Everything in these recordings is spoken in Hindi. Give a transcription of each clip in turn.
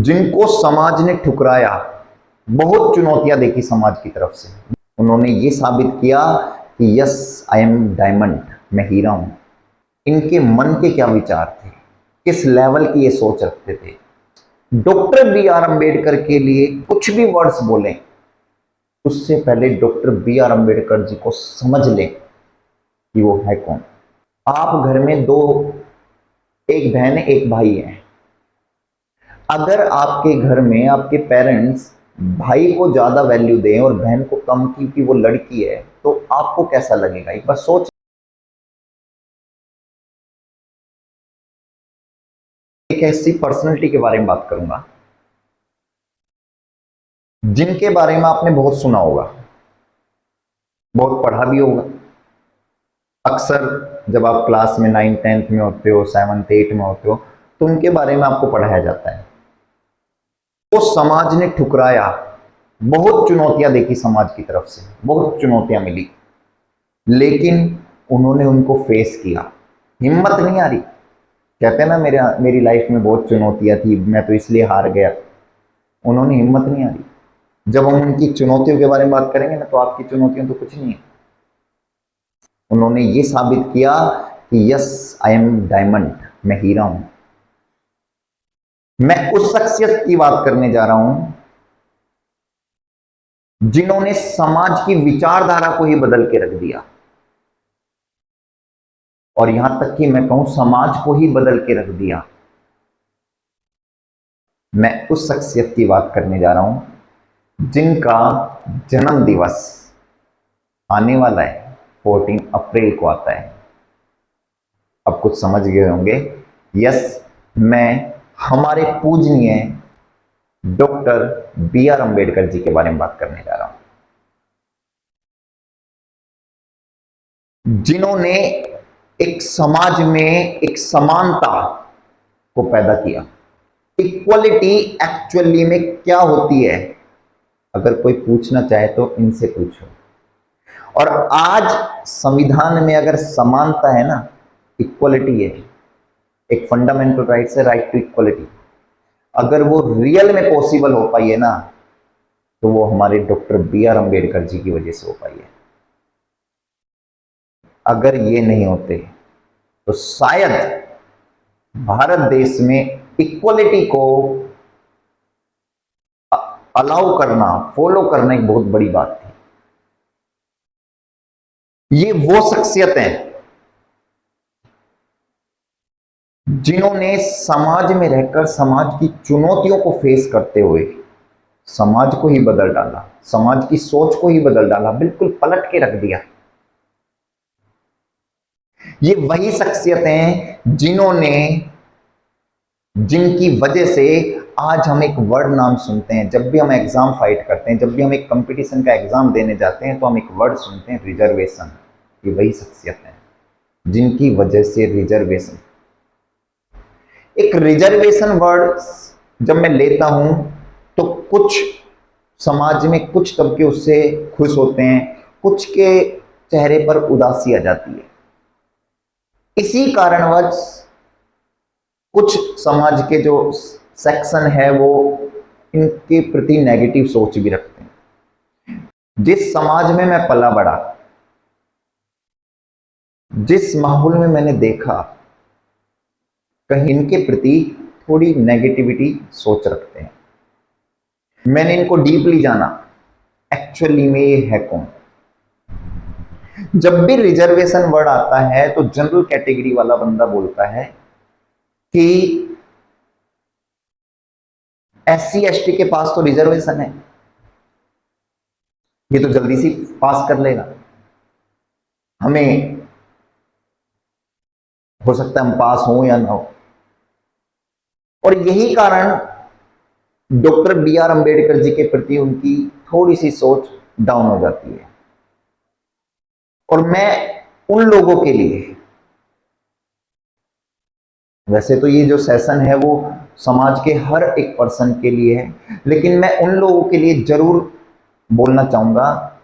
जिनको समाज ने ठुकराया, बहुत चुनौतियां देखी समाज की तरफ से, उन्होंने ये साबित किया कि यस आई एम डायमंड, मैं हीरा हूं। इनके मन के क्या विचार थे, किस लेवल की ये सोच रखते थे। डॉक्टर बी आर अंबेडकर के लिए कुछ भी वर्ड्स बोलें, उससे पहले doctor B are Ambedkar ji को समझ लें कि वो है कौन। आप घर में दो, एक बहन है एक भाई है। अगर आपके घर में आपके पेरेंट्स भाई को ज्यादा वैल्यू दें और बहन को कम, क्योंकि वो लड़की है, तो आपको कैसा लगेगा? एक बार सोच। एक ऐसी पर्सनैलिटी के बारे में बात करूंगा जिनके बारे में आपने बहुत सुना होगा, बहुत पढ़ा भी होगा। अक्सर जब आप क्लास में 9th-10th में होते हो, 7th-8th में होते हो, तो उनके बारे में आपको पढ़ाया जाता है। वो समाज ने ठुकराया, बहुत चुनौतियां देखी समाज की तरफ से, बहुत चुनौतियां मिली, लेकिन उन्होंने उनको फेस किया। हिम्मत नहीं आ रही। कहते हैं ना, मेरी लाइफ में बहुत चुनौतियां थी, मैं तो इसलिए हार गया। उन्होंने हिम्मत नहीं आ रही। जब हम उनकी चुनौतियों के बारे में बात करेंगे ना, तो आपकी चुनौतियां तो कुछ नहीं है। उन्होंने ये साबित किया कि यस आई एम डायमंड, मैं हीरा हूं। मैं उस शख्सियत की बात करने जा रहा हूं जिन्होंने समाज की विचारधारा को ही बदल के रख दिया, और यहां तक कि मैं कहूं समाज को ही बदल के रख दिया। मैं उस शख्सियत की बात करने जा रहा हूं जिनका जन्म दिवस आने वाला है, 14 अप्रैल को आता है। अब कुछ समझ गए होंगे। यस, मैं हमारे पूजनीय doctor B are Ambedkar ji के बारे में बात करने जा रहा हूं, जिन्होंने एक समाज में एक समानता को पैदा किया। इक्वलिटी एक्चुअली में क्या होती है, अगर कोई पूछना चाहे तो इनसे पूछो। और आज संविधान में अगर समानता है ना, इक्वलिटी है, एक फंडामेंटल राइट है, राइट टू इक्वलिटी, अगर वो रियल में पॉसिबल हो पाई है ना, तो वो हमारे doctor B are Ambedkar ji की वजह से हो पाई है। अगर ये नहीं होते तो शायद भारत देश में इक्वलिटी को अलाउ करना, फॉलो करना एक बहुत बड़ी बात थी। ये वो शख्सियत हैं जिन्होंने समाज में रहकर समाज की चुनौतियों को फेस करते हुए समाज को ही बदल डाला, समाज की सोच को ही बदल डाला, बिल्कुल पलट के रख दिया। ये वही शख्सियत हैं जिन्होंने, जिनकी वजह से आज हम एक वर्ड नाम सुनते हैं। जब भी हम एग्जाम फाइट करते हैं, जब भी हम एक कंपटीशन का एग्जाम देने जाते हैं, तो हम एक वर्ड सुनते हैं, रिजर्वेशन। ये वही शख्सियत है जिनकी वजह से रिजर्वेशन, एक रिजर्वेशन वर्ड जब मैं लेता हूं, तो कुछ समाज में कुछ तबके उससे खुश होते हैं, कुछ के चेहरे पर उदासी आ जाती है। इसी कारणवश कुछ समाज के जो सेक्शन है वो इनके प्रति नेगेटिव सोच भी रखते हैं। जिस समाज में मैं पला बड़ा, जिस माहौल में मैंने देखा, कहीं इनके प्रति थोड़ी नेगेटिविटी सोच रखते हैं। मैंने इनको डीपली जाना, एक्चुअली में ये है कौन। जब भी रिजर्वेशन वर्ड आता है तो जनरल कैटेगरी वाला बंदा बोलता है कि SC ST के पास तो रिजर्वेशन है, ये तो जल्दी से पास कर लेगा, हमें हो सकता है हम पास हो या ना हो। और यही कारण doctor B are Ambedkar ji के प्रति उनकी थोड़ी सी सोच डाउन हो जाती है। और मैं उन लोगों के लिए, वैसे तो ये जो सेशन है वो समाज के हर एक पर्सन के लिए है, लेकिन मैं उन लोगों के लिए जरूर बोलना चाहूंगा,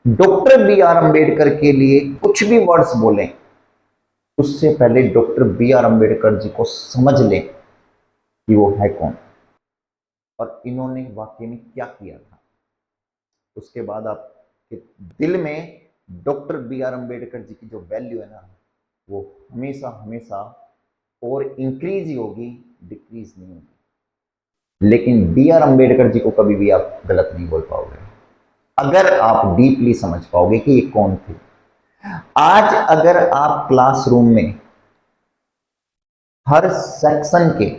डॉक्टर बी आर अंबेडकर के लिए कुछ भी वर्ड्स बोलें, उससे पहले doctor B are Ambedkar ji को समझ लें कि वो है कौन। और इन्होंने वाकई में क्या किया था, उसके बाद आपके दिल में doctor B are Ambedkar ji की जो वैल्यू है ना, वो हमेशा हमेशा और इंक्रीज ही होगी, डिक्रीज नहीं होगी। लेकिन बी आर अम्बेडकर जी को कभी भी आप गलत नहीं बोल पाओगे अगर आप डीपली समझ पाओगे कि ये कौन थे। आज अगर आप क्लासरूम में हर सेक्शन के,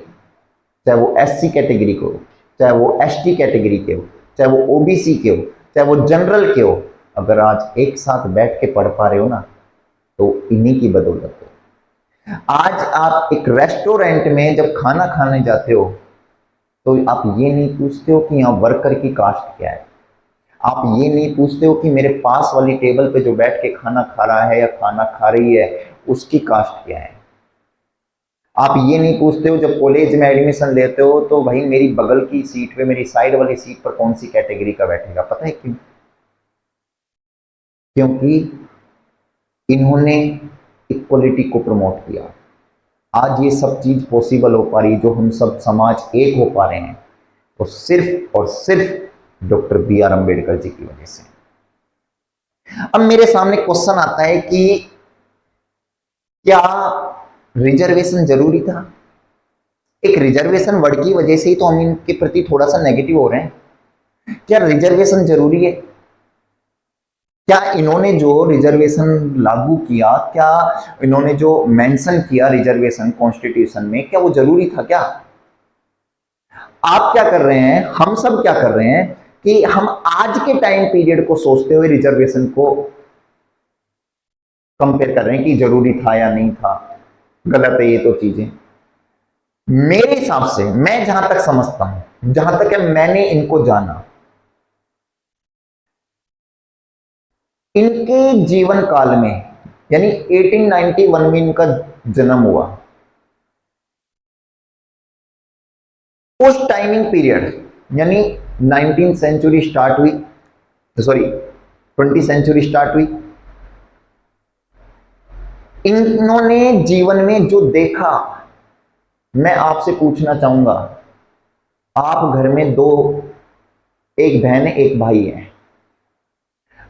चाहे वो एससी कैटेगरी के हो, चाहे वो एसटी कैटेगरी के हो, चाहे वो ओबीसी के हो, चाहे वो जनरल के हो, अगर आज एक साथ बैठ के पढ़ पा रहे हो ना, तो इन्हीं की बदौलत है। आज आप एक रेस्टोरेंट में जब खाना खाने जाते हो तो आप ये नहीं पूछते हो कि यहाँ वर्कर की कास्ट क्या है, आप ये नहीं पूछते हो कि मेरे पास वाली टेबल पे जो बैठ के खाना खा रहा है या खाना खा रही है उसकी कास्ट क्या है। आप ये नहीं पूछते हो जब कॉलेज में एडमिशन लेते हो तो भाई मेरी बगल की सीट पे, मेरी साइड वाली सीट पर कौन सी कैटेगरी का बैठेगा। पता है क्यों? क्योंकि इन्होंने इक्वलिटी को प्रमोट किया। आज ये सब चीज पॉसिबल हो पा रही, जो हम सब समाज एक हो पा रहे हैं, तो सिर्फ और सिर्फ doctor B are Ambedkar ji की वजह से। अब मेरे सामने क्वेश्चन आता है कि क्या रिजर्वेशन जरूरी था? एक रिजर्वेशन वर्ड की वजह से ही तो हम इनके प्रति थोड़ा सा नेगेटिव हो रहे हैं। क्या रिजर्वेशन जरूरी है? क्या इन्होंने जो रिजर्वेशन लागू किया, क्या इन्होंने जो मेंशन किया रिजर्वेशन कॉन्स्टिट्यूशन में, क्या वो जरूरी था? क्या आप क्या कर रहे हैं, हम सब क्या कर रहे हैं कि हम आज के टाइम पीरियड को सोचते हुए रिजर्वेशन को कंपेयर कर रहे हैं कि जरूरी था या नहीं था। गलत है ये तो चीजें। मेरे हिसाब से, मैं जहां तक समझता हूं, जहां तक है मैंने इनको जाना, इनके जीवन काल में, यानी 1891 में इनका जन्म हुआ, उस टाइमिंग पीरियड, यानी 19th सेंचुरी स्टार्ट हुई, सॉरी 20th सेंचुरी स्टार्ट हुई, इन्होंने जीवन में जो देखा, मैं आपसे पूछना चाहूंगा, आप घर में दो, एक बहन है एक भाई है,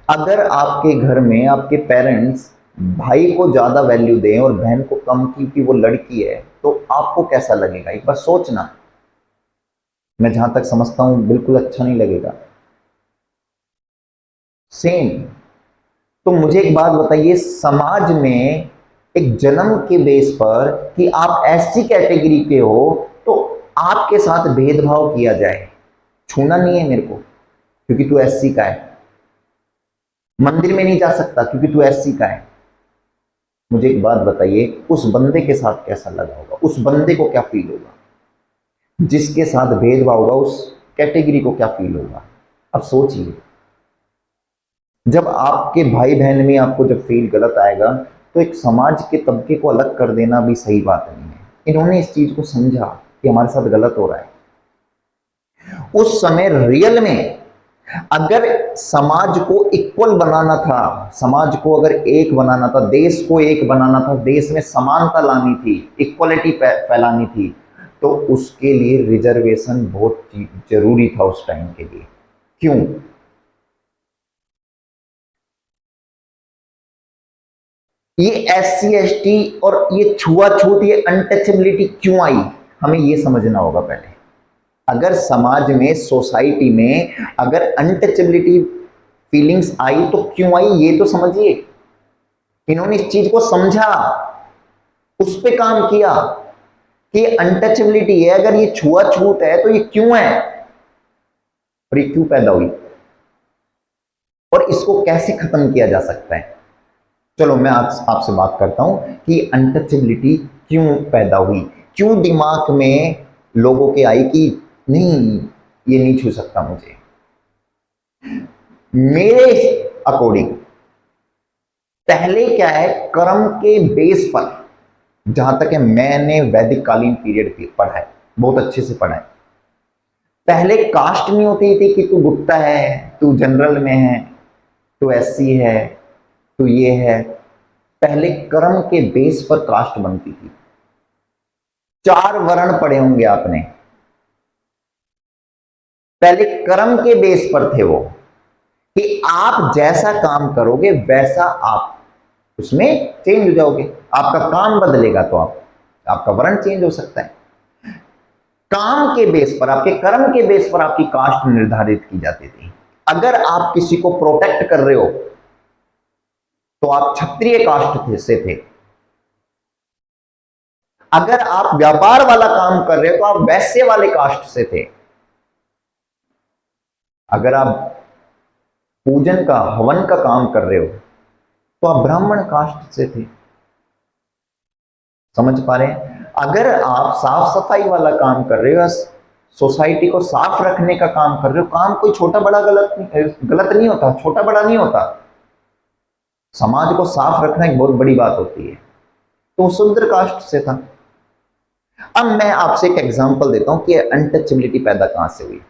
अगर आपके घर में आपके पेरेंट्स भाई को ज्यादा वैल्यू दें और बहन को कम, क्योंकि वो लड़की है, तो आपको कैसा लगेगा? एक बार सोचना। मैं जहां तक समझता हूं बिल्कुल अच्छा नहीं लगेगा। सेम। तो मुझे एक बात बताइए, समाज में एक जन्म के बेस पर कि आप एससी कैटेगरी के हो तो आपके साथ भेदभाव किया जाए, छूना नहीं है मेरे को क्योंकि तू एससी का है, मंदिर में नहीं जा सकता क्योंकि तू एससी का है। मुझे एक बात बताइए, उस बंदे के साथ कैसा लगा होगा? उस बंदे को क्या फील होगा? जिसके साथ भेदभाव होगा उस कैटेगरी को क्या फील होगा? अब सोचिए, जब आपके भाई बहन में आपको जब फील गलत आएगा तो एक समाज के तबके को अलग कर देना भी सही बात नहीं है। इन्होंने इस चीज को समझा कि हमारे साथ गलत हो रहा है। उस समय रियल में अगर समाज को इक्वल बनाना था, समाज को अगर एक बनाना था, देश को एक बनाना था, देश में समानता लानी थी, इक्वलिटी फैलानी थी, तो उसके लिए रिजर्वेशन बहुत जरूरी था उस टाइम के लिए। क्यों? ये एससी एसटी और ये छुआछूत, ये अनटचेबिलिटी क्यों आई, हमें ये समझना होगा पहले। अगर समाज में, सोसाइटी में अगर अनटचेबिलिटी फीलिंग्स आई तो क्यों आई, ये तो समझिए। इन्होंने इस चीज को समझा, उस पे काम किया कि अनटचेबिलिटी है, अगर ये छुआछूत है तो ये क्यों है और ये क्यों पैदा हुई और इसको कैसे खत्म किया जा सकता है। चलो मैं आपसे बात करता हूं कि अनटचेबिलिटी क्यों पैदा हुई, क्यों दिमाग में लोगों के आई कि नहीं, ये नहीं छू सकता मुझे। मेरे अकॉर्डिंग पहले क्या है, कर्म के बेस पर, जहां तक है मैंने वैदिक कालीन पीरियड पढ़ा है, बहुत अच्छे से पढ़ा है। पहले कास्ट नहीं होती थी कि तू गुप्ता है, तू जनरल में है, तू एससी है, तू ये है। पहले कर्म के बेस पर कास्ट बनती थी। 4 वर्ण पढ़े होंगे आपने, पहले कर्म के बेस पर थे वो, कि आप जैसा काम करोगे वैसा आप उसमें चेंज हो जाओगे। आपका काम बदलेगा तो आपका वर्ण चेंज हो सकता है। काम के बेस पर, आपके कर्म के बेस पर आपकी कास्ट निर्धारित की जाती थी। अगर आप किसी को प्रोटेक्ट कर रहे हो तो आप क्षत्रिय कास्ट से थे। अगर आप व्यापार वाला काम कर रहे हो तो आप वैश्य वाले कास्ट से थे। अगर आप पूजन का, हवन का काम कर रहे हो तो आप ब्राह्मण कास्ट से थे। समझ पा रहे हैं? अगर आप साफ सफाई वाला काम कर रहे हो, सोसाइटी को साफ रखने का काम कर रहे हो, काम कोई छोटा बड़ा गलत नहीं होता, छोटा बड़ा नहीं होता। समाज को साफ रखना एक बहुत बड़ी बात होती है। तो शूद्र कास्ट से था। अब मैं आपसे एक एग्जांपल देता हूं कि अनटचेबिलिटी पैदा कहां से हुई।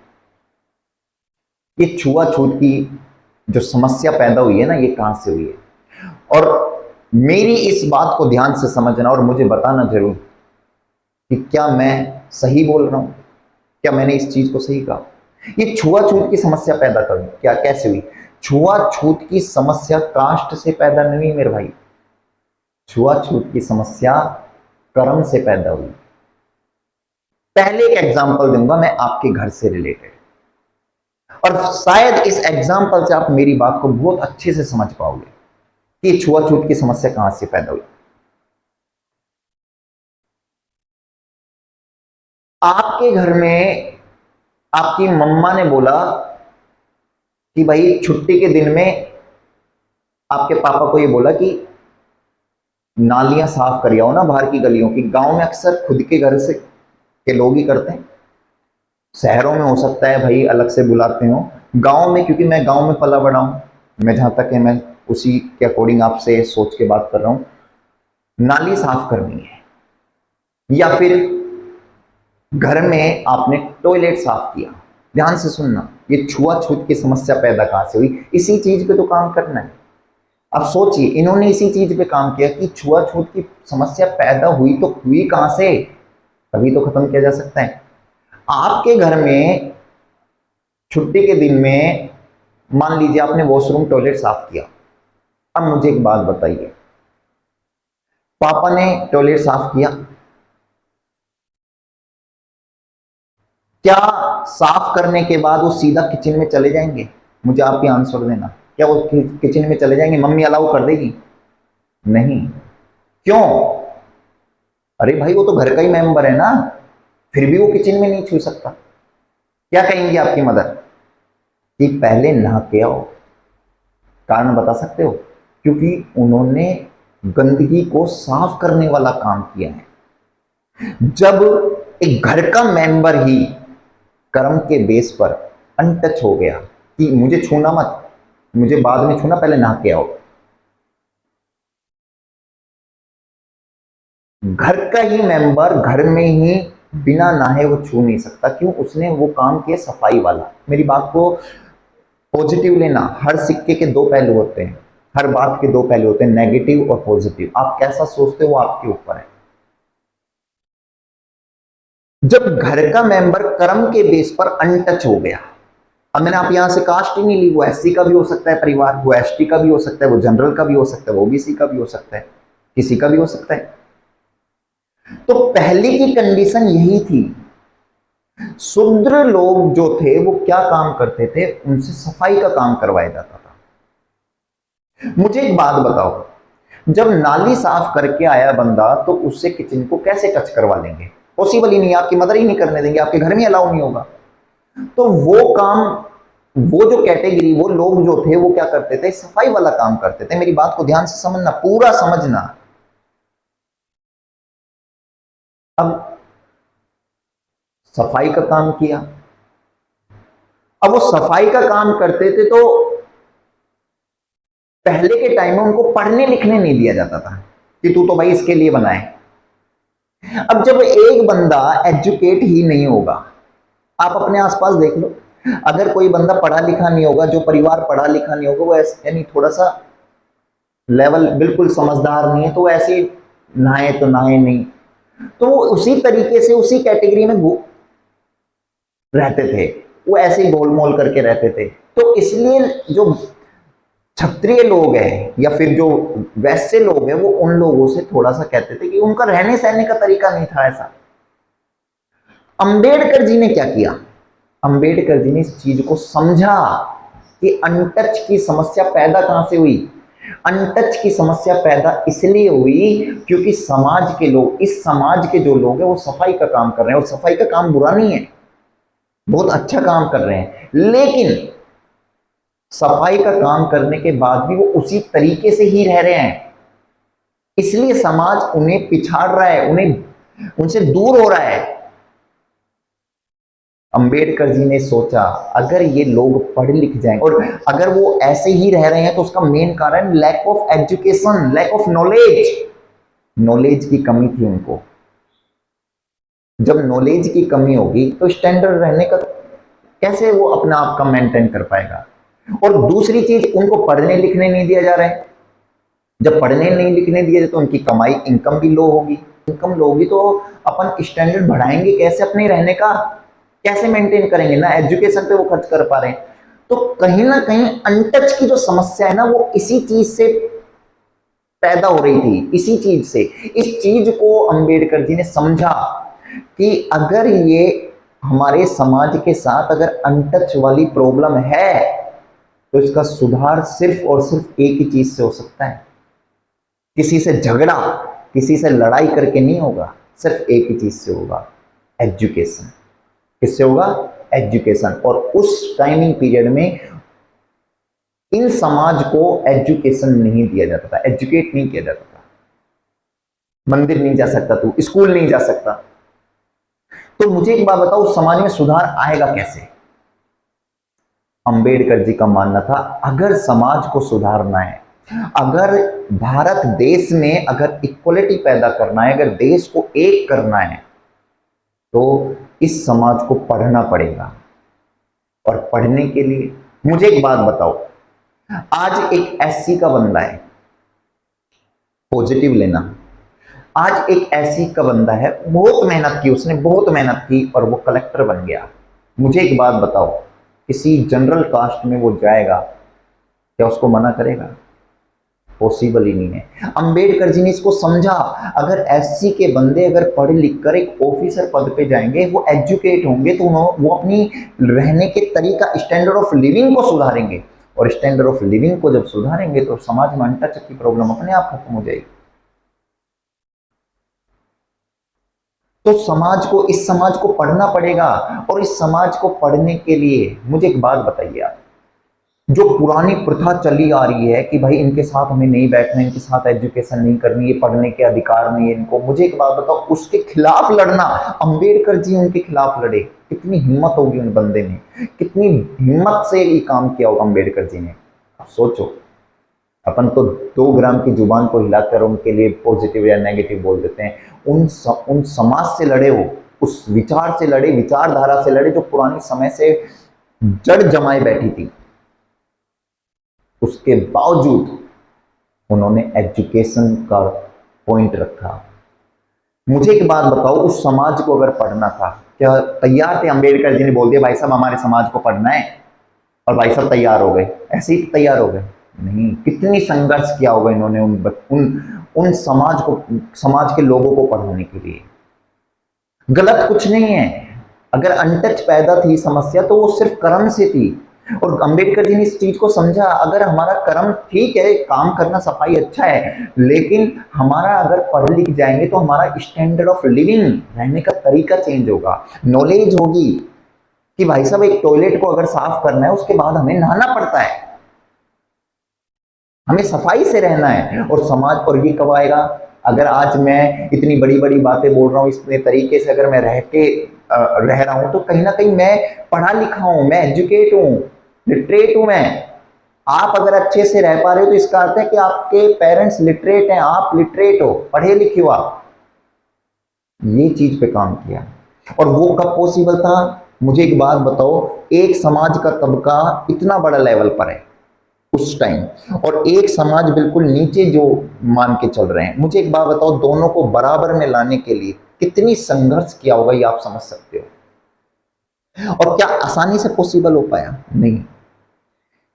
ये छुआछूत की जो समस्या पैदा हुई है ना, ये कहां से हुई है। और मेरी इस बात को ध्यान से समझना और मुझे बताना जरूर कि क्या मैं सही बोल रहा हूं, क्या मैंने इस चीज को सही कहा। ये छुआछूत की समस्या पैदा कर क्या कैसे हुई। छुआछूत की समस्या कास्ट से पैदा नहीं हुई मेरे भाई। छुआछूत की समस्या कर्म से पैदा हुई। पहले एक एग्जांपल दूंगा मैं आपके घर से रिलेटेड, और शायद इस एग्जांपल से आप मेरी बात को बहुत अच्छे से समझ पाओगे कि छुआछूत की समस्या कहां से पैदा हुई। आपके घर में आपकी मम्मा ने बोला कि भाई छुट्टी के दिन में आपके पापा को ये बोला कि नालियां साफ कर आओ ना बाहर की गलियों की। गांव में अक्सर खुद के घर से के लोग ही करते हैं, शहरों में हो सकता है भाई अलग से बुलाते हो। गांव में, क्योंकि मैं गांव में पला बड़ा हूं, मैं जहां तक है मैं उसी के अकॉर्डिंग आपसे सोच के बात कर रहा हूं। नाली साफ करनी है या फिर घर में आपने टॉयलेट साफ किया, ध्यान से सुनना, ये छुआछूत की समस्या पैदा कहां से हुई। इसी चीज पे तो काम करना है। अब सोचिए, इन्होंने इसी चीज पे काम किया कि छुआछूत की समस्या पैदा हुई तो हुई कहां से, तभी तो खत्म किया जा सकता है। आपके घर में छुट्टी के दिन में मान लीजिए आपने वॉशरूम टॉयलेट साफ किया। अब मुझे एक बात बताइए, पापा ने टॉयलेट साफ किया, क्या साफ करने के बाद वो सीधा किचन में चले जाएंगे? मुझे आप ही आंसर देना, क्या वो किचन में चले जाएंगे? मम्मी अलाउ कर देगी? नहीं। क्यों? अरे भाई वो तो घर का ही मेंबर है ना, फिर भी वो किचन में नहीं छू सकता। क्या कहेंगी आपकी मदर कि पहले नहा के आओ? कारण बता सकते हो? क्योंकि उन्होंने गंदगी को साफ करने वाला काम किया है। जब एक घर का मेंबर ही कर्म के बेस पर अनटच हो गया कि मुझे छूना मत, मुझे बाद में छूना, पहले नहा के आओ, घर का ही मेंबर घर में ही बिना नहाए वो छू नहीं सकता। क्यों? उसने वो काम किया सफाई वाला। मेरी बात को पॉजिटिव लेना, हर सिक्के के दो पहलू होते हैं, हर बात के दो पहलू होते हैं, नेगेटिव और पॉजिटिव। आप कैसा सोचते हो वो आपके ऊपर है। जब घर का मेंबर कर्म के बेस पर अनटच हो गया, अब मैंने आप यहां से कास्ट ही नहीं ली, वो एससी का भी हो सकता है परिवार, वो एसटी का भी हो सकता है, वो जनरल का भी हो सकता है, वो ओबीसी का भी हो सकता है, किसी का भी हो सकता है। तो पहले की कंडीशन यही थी, शूद्र लोग जो थे वो क्या काम करते थे, उनसे सफाई का काम करवाया जाता था। मुझे एक बात बताओ, जब नाली साफ करके आया बंदा तो उससे किचन को कैसे टच करवा लेंगे? पॉसिबल ही नहीं, आपकी मदर ही नहीं करने देंगे, आपके घर में अलाउ नहीं होगा। तो वो काम, वो जो कैटेगरी, वो लोग जो थे वो क्या करते थे, सफाई वाला काम करते थे। मेरी बात को ध्यान से समझना, पूरा समझना। अब सफाई का काम किया, अब वो सफाई का काम करते थे तो पहले के टाइम में उनको पढ़ने लिखने नहीं दिया जाता था कि तू तो भाई इसके लिए बना है। अब जब एक बंदा एजुकेट ही नहीं होगा, आप अपने आसपास देख लो, अगर कोई बंदा पढ़ा लिखा नहीं होगा, जो परिवार पढ़ा लिखा नहीं होगा, वो ऐसे यानी थोड़ा सा लेवल बिल्कुल समझदार नहीं है, तो वो ऐसे नहाए तो नहाए नहीं, तो वो उसी तरीके से उसी कैटेगरी में रहते थे। वो ऐसे ही गोलमोल करके रहते थे। तो इसलिए जो क्षत्रिय लोग हैं या फिर जो वैश्य लोग हैं वो उन लोगों से थोड़ा सा कहते थे कि उनका रहने सहने का तरीका नहीं था ऐसा। अंबेडकर जी ने क्या किया, अंबेडकर जी ने इस चीज को समझा कि अनटच की समस्या पैदा कहां से हुई। अनटच की समस्या पैदा इसलिए हुई क्योंकि समाज के लोग, इस समाज के जो लोग हैं वो सफाई का काम कर रहे हैं, और सफाई का काम बुरा नहीं है, बहुत अच्छा काम कर रहे हैं, लेकिन सफाई का काम करने के बाद भी वो उसी तरीके से ही रह रहे हैं, इसलिए समाज उन्हें पिछाड़ रहा है, उन्हें उनसे दूर हो रहा है। अंबेडकर जी ने सोचा अगर ये लोग पढ़ लिख जाएं और अगर वो ऐसे ही रह रहे हैं तो उसका मेन कारण lack of education, lack of knowledge, knowledge की कमी थी उनको। जब नॉलेज की कमी होगी तो स्टैंडर्ड रहने का कैसे वो अपना आप का मेंटेन कर पाएगा। और दूसरी चीज, उनको पढ़ने लिखने नहीं दिया जा रहा है। जब पढ़ने नहीं लिखने दिए तो उनकी कमाई, इनकम भी लो होगी, इनकम लो होगी तो अपन स्टैंडर्ड बढ़ाएंगे कैसे, अपने रहने का कैसे मेंटेन करेंगे ना, एजुकेशन पे वो खर्च कर पा रहे हैं। तो कहीं ना कहीं अनटच की जो समस्या है ना वो इसी चीज से पैदा हो रही थी, इसी चीज से। इस चीज को अंबेडकर जी ने समझा कि अगर ये हमारे समाज के साथ अगर अनटच वाली प्रॉब्लम है तो इसका सुधार सिर्फ और सिर्फ एक ही चीज से हो सकता है, किसी से झगड़ा, किसी से लड़ाई करके नहीं होगा, सिर्फ एक ही चीज से होगा, एजुकेशन। किससे होगा, एजुकेशन। और उस टाइमिंग पीरियड में इन समाज को एजुकेशन नहीं दिया जाता था, एजुकेट नहीं किया जाता था। मंदिर नहीं जा सकता तू, स्कूल नहीं जा सकता। तो मुझे एक बात बताओ, उस समाज में सुधार आएगा कैसे। अंबेडकर जी का मानना था अगर समाज को सुधारना है, अगर भारत देश में अगर इक्वलिटी पैदा करना है, अगर देश को एक करना है तो इस समाज को पढ़ना पड़ेगा। और पढ़ने के लिए मुझे एक बात बताओ, आज एक एससी का बंदा है, पॉजिटिव लेना, आज एक एससी का बंदा है, बहुत मेहनत की, उसने बहुत मेहनत की और वो कलेक्टर बन गया। मुझे एक बात बताओ, किसी जनरल कास्ट में वो जाएगा, क्या उसको मना करेगा? पॉसिबल ही नहीं है। अंबेडकर जी ने इसको समझा, अगर एससी के बंदे अगर पढ़ लिख कर एक ऑफिसर पद पे जाएंगे, वो एजुकेट होंगे तो वो अपनी रहने के तरीका, स्टैंडर्ड ऑफ लिविंग को सुधारेंगे, और स्टैंडर्ड ऑफ लिविंग को जब सुधारेंगे तो समाज में अनटच की प्रॉब्लम अपने आप खत्म हो जाएगी। तो समाज को, इस समाज को पढ़ना पड़ेगा। और इस समाज को पढ़ने के लिए मुझे एक बात बताइए आप, जो पुरानी प्रथा चली आ रही है कि भाई इनके साथ हमें नहीं बैठना, इनके साथ एजुकेशन नहीं करनी, ये पढ़ने के अधिकार नहीं है इनको, मुझे एक बात बताओ, उसके खिलाफ लड़ना, अंबेडकर जी उनके खिलाफ लड़े, कितनी हिम्मत होगी उन बंदे ने, कितनी हिम्मत से ये काम किया होगा अंबेडकर जी ने। अब सोचो, अपन तो 2 ग्राम की जुबान को हिलाकर उनके लिए पॉजिटिव या नेगेटिव बोल देते हैं। उन समाज से लड़े, वो उस विचार से लड़े, विचारधारा से लड़े जो पुरानी समय से जड़ जमाए बैठी थी। उसके बावजूद उन्होंने एजुकेशन का पॉइंट रखा। मुझे एक बात बताओ, उस समाज को अगर पढ़ना था, क्या तैयार थे? अंबेडकर जी ने बोल दिया भाई साहब हमारे समाज को पढ़ना है, और भाई साहब तैयार हो गए, ऐसे ही तैयार हो गए? नहीं, कितनी संघर्ष किया होगा इन्होंने उन समाज को, समाज के लोगों को पढ़ाने के लिए। गलत कुछ नहीं है, अगर अनटच पैदा थी समस्या तो वो सिर्फ कर्म से थी, और अंबेडकर जी ने इस चीज को समझा, अगर हमारा कर्म ठीक है, काम करना, सफाई अच्छा है, लेकिन हमारा अगर पढ़ लिख जाएंगे तो हमारा स्टैंडर्ड ऑफ लिविंग, रहने का तरीका चेंज होगा, नॉलेज होगी कि भाई साहब एक टॉयलेट को अगर साफ करना है उसके बाद हमें नहाना पड़ता है, हमें सफाई से रहना है। और समाज, और ये कब आएगा? अगर आज मैं इतनी बड़ी बड़ी बातें बोल रहा हूँ, इस तरीके से अगर मैं रह रहा हूं, तो कहीं ना कहीं मैं पढ़ा लिखा हूं, मैं एजुकेट हूं, लिटरेट हूं मैं। आप अगर अच्छे से रह पा रहे हो तो इसका अर्थ है कि आपके पेरेंट्स लिटरेट हैं, आप लिटरेट हो, पढ़े लिखे हो आप। ये चीज पे काम किया। और वो कब पॉसिबल था? मुझे एक बात बताओ, एक समाज का तबका इतना बड़ा लेवल पर है उस टाइम, और एक समाज बिल्कुल नीचे जो मान के चल रहे हैं, मुझे एक बात बताओ, दोनों को बराबर में लाने के लिए कितनी संघर्ष किया होगा, ये आप समझ सकते हो। और क्या आसानी से पॉसिबल हो पाया? नहीं।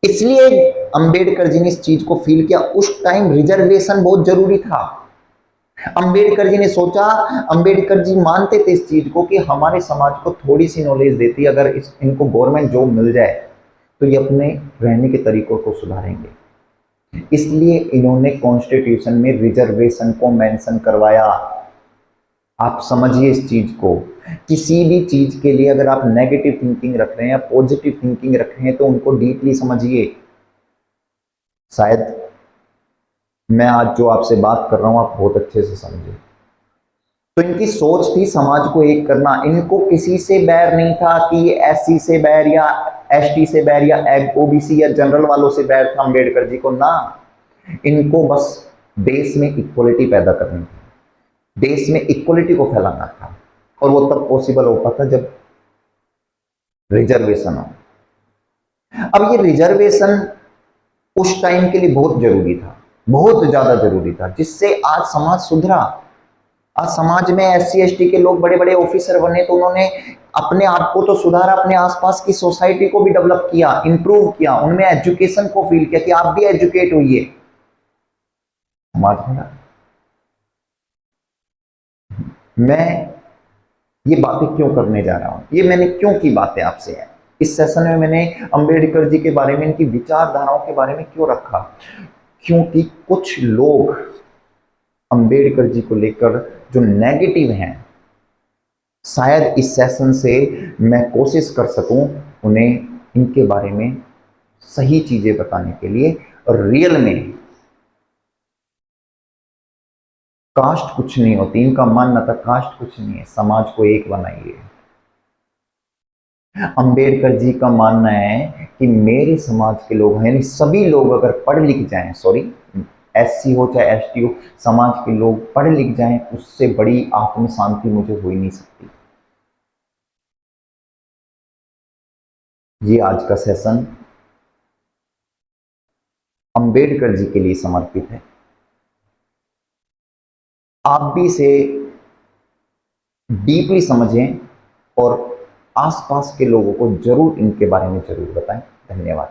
इसलिए अंबेडकर जी ने इस चीज को फील किया। उस टाइम रिजर्वेशन बहुत जरूरी था। अंबेडकर जी ने सोचा, अंबेडकर जी मानते थे इस चीज को कि हमारे समाज को थोड़ी सी नॉलेज देती, अगर इनको गवर्नमेंट जॉब मिल जाए तो ये अपने रहने के तरीकों को सुधारेंगे। इसलिए इन्होंने कॉन्स्टिट्यूशन में रिजर्वेशन को मेंशन करवाया। आप समझिए इस चीज को। किसी भी चीज के लिए अगर आप नेगेटिव थिंकिंग रख रहे हैं या पॉजिटिव थिंकिंग रख रहे हैं तो उनको डीपली समझिए। शायद मैं आज जो आपसे बात कर रहा हूं आप बहुत अच्छे से समझे। तो इनकी सोच थी समाज को एक करना। इनको किसी से बैर नहीं था कि ये एससी से बैर या एसटी से बैर या ओबीसी या जनरल वालों से बैर था अंबेडकर जी को ना। इनको बस देश में इक्वलिटी पैदा करनी थी, देश में इक्वलिटी को फैलाना था। और वो तब पॉसिबल हो पाता जब रिजर्वेशन हो। अब ये रिजर्वेशन उस टाइम के लिए बहुत जरूरी था, बहुत ज्यादा जरूरी था, जिससे आज समाज सुधरा। आज समाज में एससी एसटी के लोग बड़े बड़े ऑफिसर बने तो उन्होंने अपने आप को तो सुधारा, अपने आसपास की सोसाइटी को भी डेवलप किया, इंप्रूव किया, उनमें एजुकेशन को फील किया कि आप भी एजुकेट होइए। समाज में मैं ये बातें क्यों करने जा रहा हूं, ये मैंने क्यों की बातें आपसे है इस सेशन में, मैंने अंबेडकर जी के बारे में, इनकी विचारधाराओं के बारे में क्यों रखा? क्योंकि कुछ लोग अंबेडकर जी को लेकर जो नेगेटिव हैं, शायद इस सेशन से मैं कोशिश कर सकूं उन्हें इनके बारे में सही चीजें बताने के लिए। और रियल में कास्ट कुछ नहीं होती, इनका मानना था कास्ट कुछ नहीं है, समाज को एक बनाइए। अंबेडकर जी का मानना है कि मेरे समाज के लोग यानी सभी लोग अगर पढ़ लिख जाएं, सॉरी एससी हो चाहे एसटी हो, समाज के लोग पढ़ लिख जाएं, उससे बड़ी आत्म शांति मुझे हो ही नहीं सकती। ये आज का सेशन अंबेडकर जी के लिए समर्पित है। आप भी इसे डीपली समझें और आसपास के लोगों को जरूर इनके बारे में जरूर बताएं। धन्यवाद।